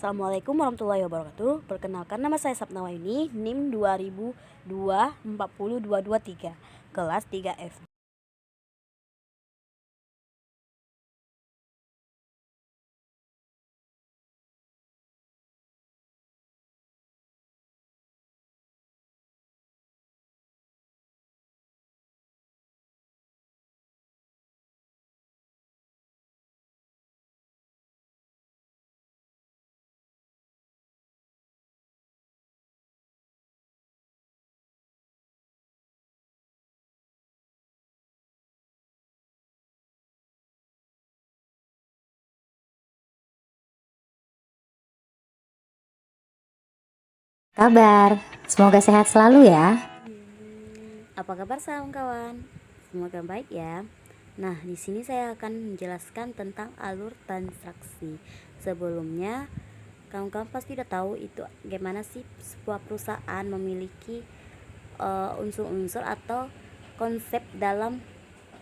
Assalamualaikum warahmatullahi wabarakatuh. Perkenalkan, nama saya Sapnawaini, NIM 2002 40223, kelas 3F. Kabar, semoga sehat selalu ya. Apa kabar kawan-kawan? Semoga baik ya. Nah, di sini saya akan menjelaskan tentang alur transaksi. Sebelumnya, kawan-kawan pasti udah tahu itu gimana sih sebuah perusahaan memiliki unsur-unsur atau konsep dalam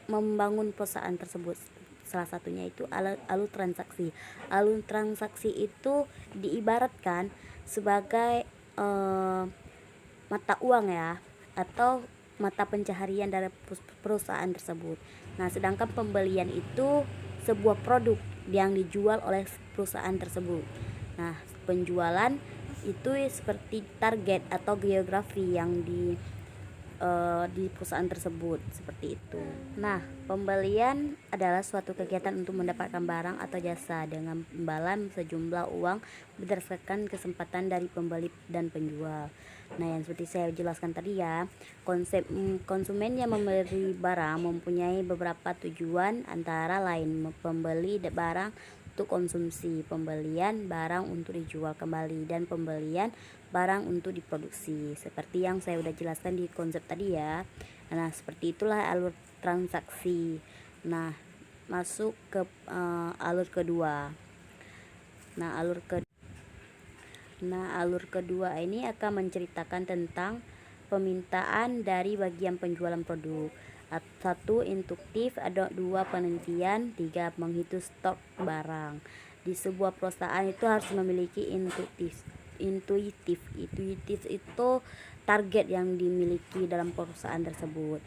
membangun perusahaan tersebut. Salah satunya itu alur transaksi. Alur transaksi itu diibaratkan sebagai mata uang ya, atau mata pencaharian dari perusahaan tersebut. Nah, sedangkan pembelian itu sebuah produk yang dijual oleh perusahaan tersebut. Nah, penjualan itu seperti target atau geografi yang di perusahaan tersebut, seperti itu. Nah, pembelian adalah suatu kegiatan untuk mendapatkan barang atau jasa dengan imbalan sejumlah uang berdasarkan kesempatan dari pembeli dan penjual. Nah, yang seperti saya jelaskan tadi ya, konsep konsumen yang membeli barang mempunyai beberapa tujuan, antara lain pembeli barang untuk konsumsi, pembelian barang untuk dijual kembali, dan pembelian barang untuk diproduksi, seperti yang saya udah jelaskan di konsep tadi ya. Nah, seperti itulah alur transaksi. Nah, masuk ke alur kedua. Nah, alur kedua ini akan menceritakan tentang permintaan dari bagian penjualan produk. 1. Induktif, ada 2. Penelitian, 3. Menghitung stok barang. Di sebuah perusahaan itu harus memiliki intuitif itu target yang dimiliki dalam perusahaan tersebut.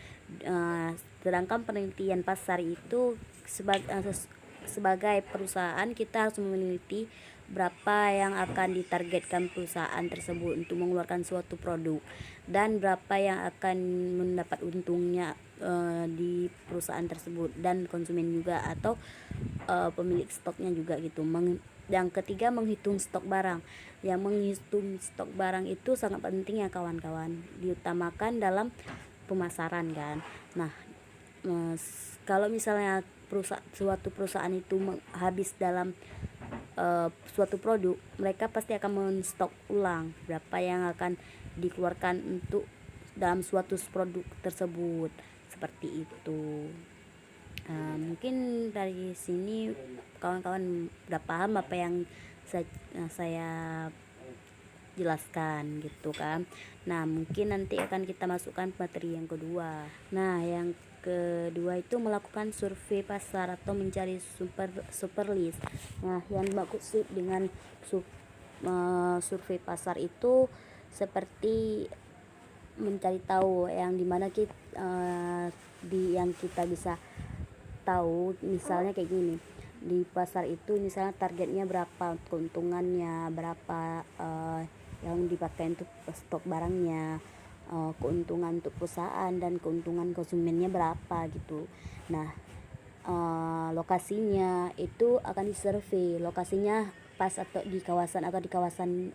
Sedangkan penelitian pasar itu sebagai perusahaan kita harus meneliti berapa yang akan ditargetkan perusahaan tersebut untuk mengeluarkan suatu produk, dan berapa yang akan mendapat untungnya di perusahaan tersebut, dan konsumen juga atau pemilik stoknya juga gitu. Yang ketiga, menghitung stok barang. Yang menghitung stok barang itu sangat penting ya kawan-kawan, diutamakan dalam pemasaran kan. Nah, kalau misalnya suatu perusahaan itu habis dalam suatu produk, mereka pasti akan menstok ulang berapa yang akan dikeluarkan untuk dalam suatu produk tersebut, seperti itu. Mungkin dari sini kawan-kawan udah paham apa yang saya jelaskan gitu kan. Nah, mungkin nanti akan kita masukkan materi yang kedua. Nah, yang kedua itu melakukan survei pasar atau mencari super list. Nah, yang dimaksud dengan survei pasar itu seperti mencari tahu yang dimana yang kita bisa tahu, misalnya kayak gini, di pasar itu misalnya targetnya berapa, keuntungannya berapa, yang dipakai untuk stok barangnya, keuntungan untuk perusahaan dan keuntungan konsumennya berapa gitu. Nah, lokasinya itu akan disurvei, lokasinya pas atau di kawasan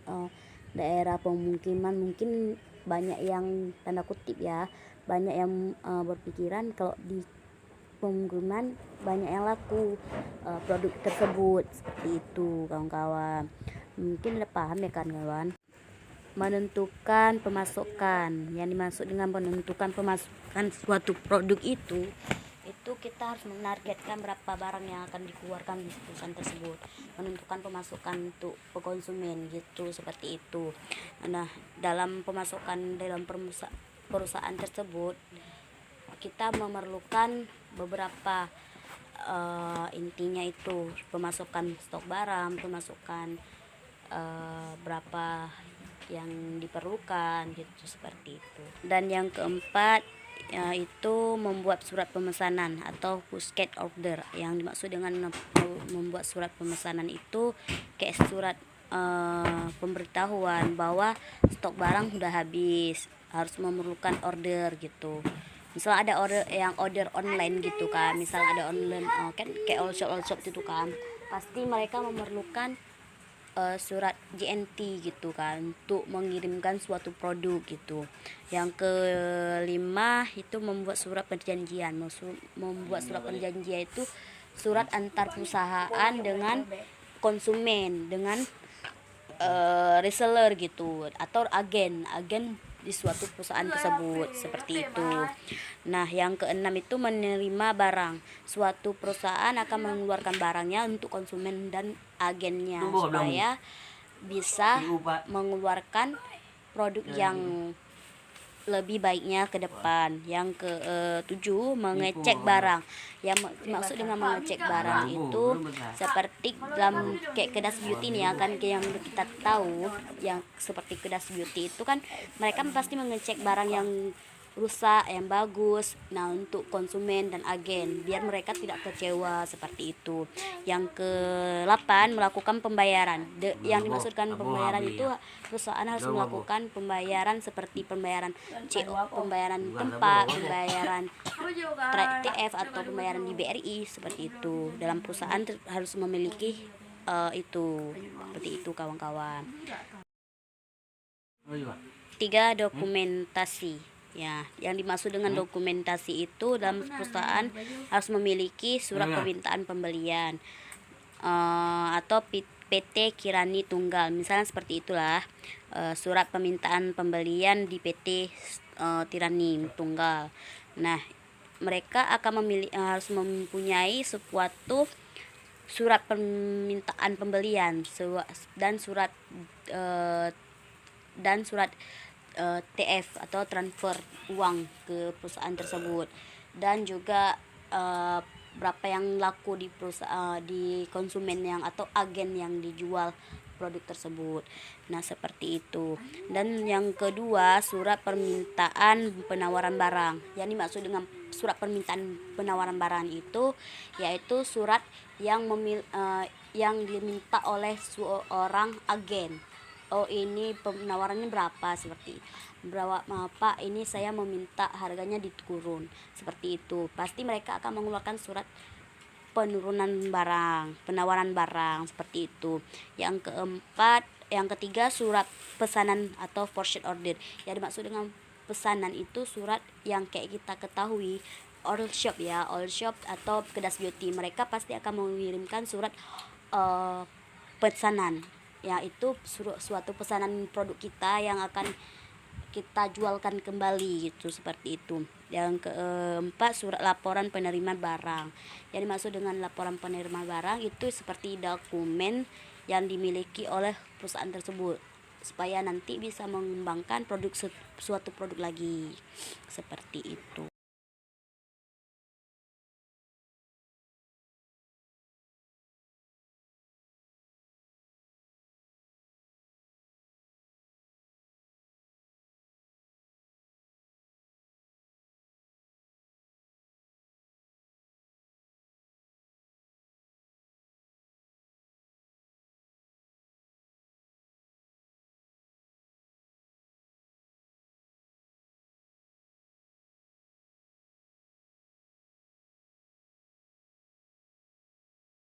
daerah pemukiman. Mungkin banyak yang tanda kutip ya, banyak yang berpikiran kalau di pemukiman banyak yang laku produk tersebut, seperti itu kawan-kawan. Mungkin udah paham ya kan kawan. Menentukan pemasukan, yang dimaksud dengan menentukan pemasukan suatu produk itu kita harus menargetkan berapa barang yang akan dikeluarkan di perusahaan tersebut, menentukan pemasukan untuk konsumen gitu, seperti itu. Nah, dalam pemasukan dalam perusahaan tersebut kita memerlukan beberapa intinya itu pemasukan stok barang, pemasukan berapa yang diperlukan gitu, seperti itu. Dan yang keempat itu membuat surat pemesanan atau push order. Yang dimaksud dengan membuat surat pemesanan itu kayak surat pemberitahuan bahwa stok barang sudah habis, harus memerlukan order gitu. Misal ada order online gitu kan, misal ada online kan kayak all shop itu kan, pasti mereka memerlukan surat JNT gitu kan untuk mengirimkan suatu produk gitu. Yang kelima itu membuat surat perjanjian. Membuat surat perjanjian itu surat antar perusahaan dengan konsumen, dengan reseller gitu, atau agen di suatu perusahaan tersebut, seperti itu. Nah, yang keenam itu menerima barang. Suatu perusahaan akan mengeluarkan barangnya untuk konsumen dan agennya supaya bisa mengeluarkan produk yang lebih baiknya ke depan. Yang ketujuh, mengecek barang. Yang maksud dengan mengecek barang itu seperti dalam kayak Kedas Beauty nih ya kan, yang kita tahu yang seperti Kedas Beauty itu kan mereka pasti mengecek barang yang rusak, yang bagus, nah untuk konsumen dan agen biar mereka tidak kecewa, seperti itu. Yang ke-8, melakukan pembayaran. Yang dimaksudkan pembayaran itu perusahaan harus melakukan pembayaran seperti pembayaran CO, pembayaran tempat, pembayaran TF atau pembayaran di BRI, seperti itu. Dalam perusahaan harus memiliki itu, seperti itu kawan-kawan. 3, dokumentasi. Ya, yang dimaksud dengan dokumentasi itu dalam perusahaan harus memiliki surat permintaan pembelian atau PT Kirani Tunggal, misalnya seperti itulah. Surat permintaan pembelian di PT Kirani Tunggal. Nah, mereka akan harus mempunyai suatu surat permintaan pembelian dan surat TF atau transfer uang ke perusahaan tersebut, dan juga berapa yang laku di perusahaan, di konsumen yang atau agen yang dijual produk tersebut. Nah, seperti itu. Dan yang kedua, surat permintaan penawaran barang. Yang dimaksud dengan surat permintaan penawaran barang itu yaitu surat yang diminta oleh seorang agen. Oh, ini penawarannya berapa, seperti berapa, Pak, ini saya meminta harganya diturun, seperti itu. Pasti mereka akan mengeluarkan surat penurunan barang, penawaran barang, seperti itu. Yang ketiga, surat pesanan atau forward order. Yang dimaksud dengan pesanan itu surat yang kayak kita ketahui all shop ya, all shop atau Kedas Beauty, mereka pasti akan mengirimkan surat pesanan, yaitu suatu pesanan produk kita yang akan kita jualkan kembali gitu, seperti itu. Yang keempat, surat laporan penerima barang. Yang dimaksud dengan laporan penerima barang itu seperti dokumen yang dimiliki oleh perusahaan tersebut supaya nanti bisa mengembangkan suatu produk lagi, seperti itu.